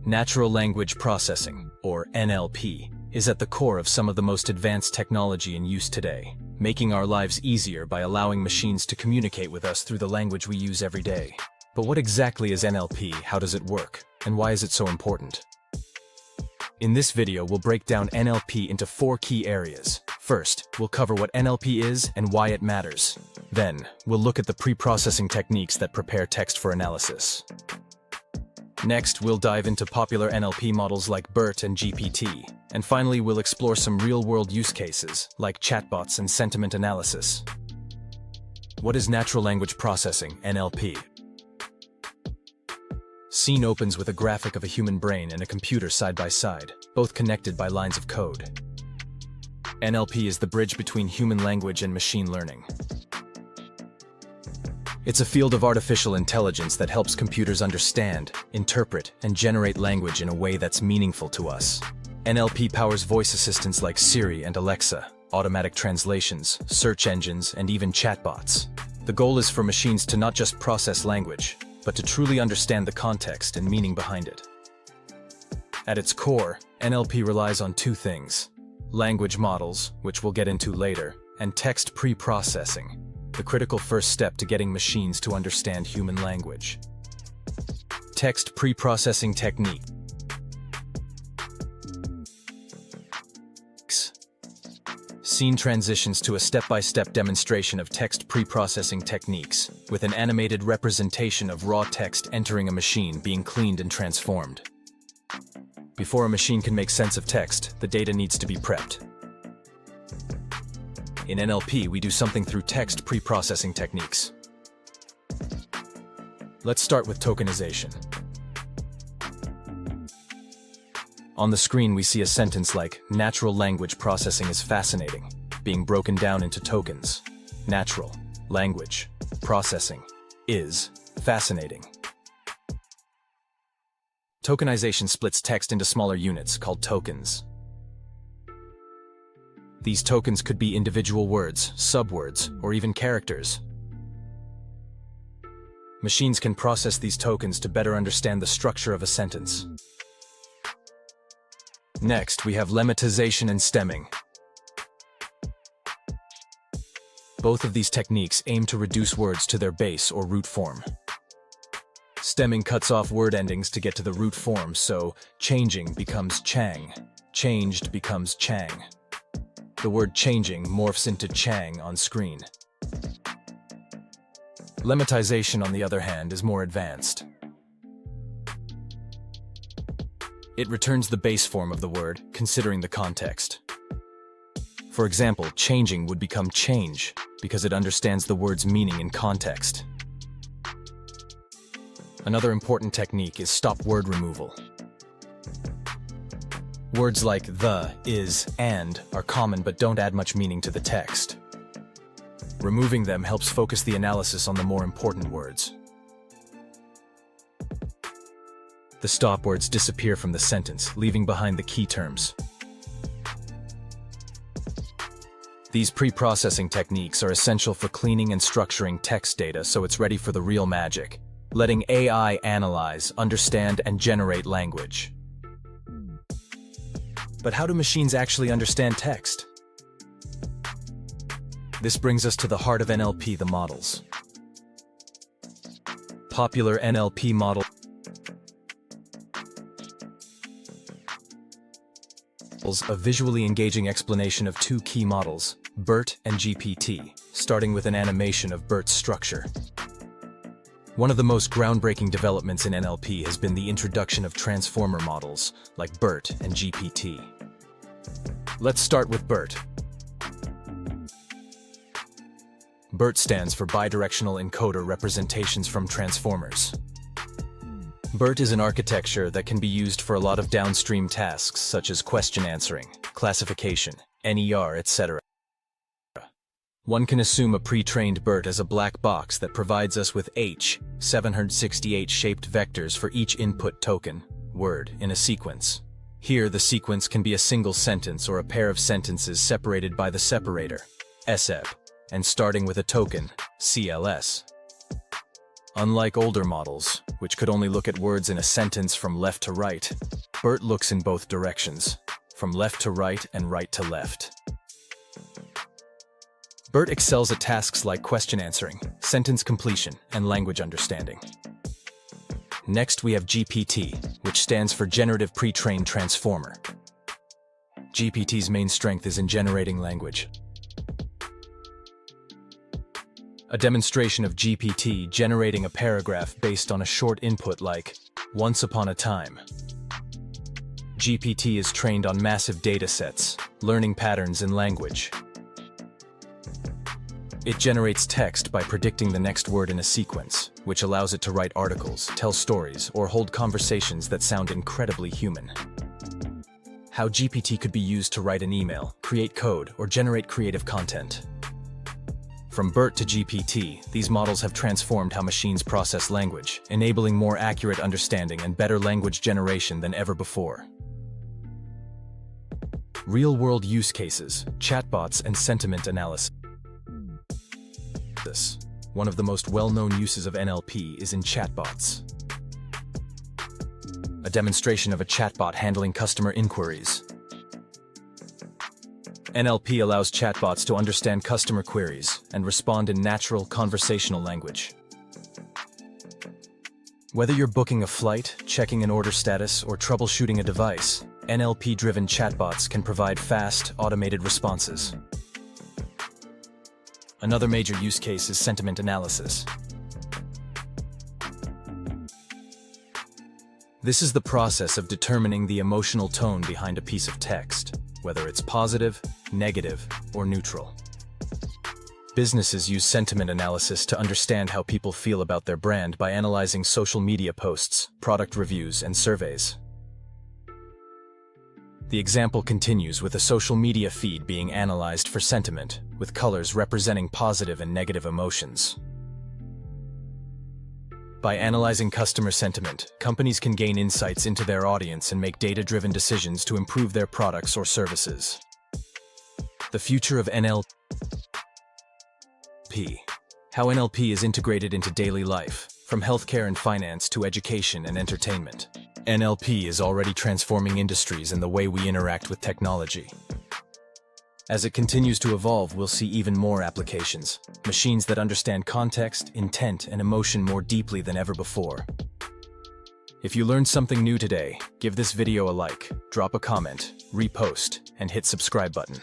Natural language processing, or NLP, is at the core of some of the most advanced technology in use today, making our lives easier by allowing machines to communicate with us through the language we use every day. But what exactly is NLP, how does it work, and why is it so important? In this video, we'll break down NLP into 4 key areas. First, we'll cover what NLP is and why it matters. Then, we'll look at the pre-processing techniques that prepare text for analysis. Next, we'll dive into popular NLP models like BERT and GPT. And finally, we'll explore some real-world use cases, like chatbots and sentiment analysis. What is natural language processing, NLP? Scene opens with a graphic of a human brain and a computer side by side, both connected by lines of code. NLP is the bridge between human language and machine learning. It's a field of artificial intelligence that helps computers understand, interpret, and generate language in a way that's meaningful to us. NLP powers voice assistants like Siri and Alexa, automatic translations, search engines, and even chatbots. The goal is for machines to not just process language, but to truly understand the context and meaning behind it. At its core, NLP relies on 2 things: language models, which we'll get into later, and text pre-processing, the critical first step to getting machines to understand human language. Text pre-processing technique. Scene transitions to a step-by-step demonstration of text pre-processing techniques, with an animated representation of raw text entering a machine being cleaned and transformed. Before a machine can make sense of text, the data needs to be prepped. In NLP, we do something through text pre-processing techniques. Let's start with tokenization. On the screen, we see a sentence like, "Natural language processing is fascinating," being broken down into tokens. Natural language processing is fascinating. Tokenization splits text into smaller units called tokens. These tokens could be individual words, subwords, or even characters. Machines can process these tokens to better understand the structure of a sentence. Next, we have lemmatization and stemming. Both of these techniques aim to reduce words to their base or root form. Stemming cuts off word endings to get to the root form, so changing becomes chang, changed becomes chang. The word changing morphs into chang on screen. Lemmatization, on the other hand, is more advanced. It returns the base form of the word, considering the context. For example, changing would become change, because it understands the word's meaning in context. Another important technique is stop word removal. Words like the, is, and are common but don't add much meaning to the text. Removing them helps focus the analysis on the more important words. The stop words disappear from the sentence, leaving behind the key terms. These pre-processing techniques are essential for cleaning and structuring text data so it's ready for the real magic, letting AI analyze, understand, and generate language. But how do machines actually understand text? This brings us to the heart of NLP, the models. Popular NLP models a visually engaging explanation of 2 key models, BERT and GPT, starting with an animation of BERT's structure. One of the most groundbreaking developments in NLP has been the introduction of transformer models, like BERT and GPT. Let's start with BERT. BERT stands for Bidirectional Encoder Representations from Transformers. BERT is an architecture that can be used for a lot of downstream tasks such as question answering, classification, NER, etc. One can assume a pre-trained BERT as a black box that provides us with 768 shaped vectors for each input token, word, in a sequence. Here, the sequence can be a single sentence or a pair of sentences separated by the separator, SEP, and starting with a token, CLS. Unlike older models, which could only look at words in a sentence from left to right, BERT looks in both directions, from left to right and right to left. BERT excels at tasks like question answering, sentence completion, and language understanding. Next, we have GPT, which stands for Generative Pre-trained Transformer. GPT's main strength is in generating language. A demonstration of GPT generating a paragraph based on a short input like, "Once upon a time." GPT is trained on massive data sets, learning patterns in language. It generates text by predicting the next word in a sequence, which allows it to write articles, tell stories, or hold conversations that sound incredibly human. How GPT could be used to write an email, create code, or generate creative content. From BERT to GPT, these models have transformed how machines process language, enabling more accurate understanding and better language generation than ever before. Real-world use cases, chatbots, and sentiment analysis. One of the most well-known uses of NLP is in chatbots. A demonstration of a chatbot handling customer inquiries. NLP allows chatbots to understand customer queries and respond in natural conversational language. Whether you're booking a flight, checking an order status, or troubleshooting a device, NLP-driven chatbots can provide fast, automated responses. Another major use case is sentiment analysis. This is the process of determining the emotional tone behind a piece of text, whether it's positive, negative, or neutral. Businesses use sentiment analysis to understand how people feel about their brand by analyzing social media posts, product reviews, and surveys. The example continues with a social media feed being analyzed for sentiment, with colors representing positive and negative emotions. By analyzing customer sentiment, companies can gain insights into their audience and make data-driven decisions to improve their products or services. The future of NLP. How NLP is integrated into daily life, from healthcare and finance to education and entertainment. NLP is already transforming industries and the way we interact with technology. As it continues to evolve, we'll see even more applications, machines that understand context, intent, and emotion more deeply than ever before. If you learned something new today, give this video a like, drop a comment, repost, and hit subscribe button.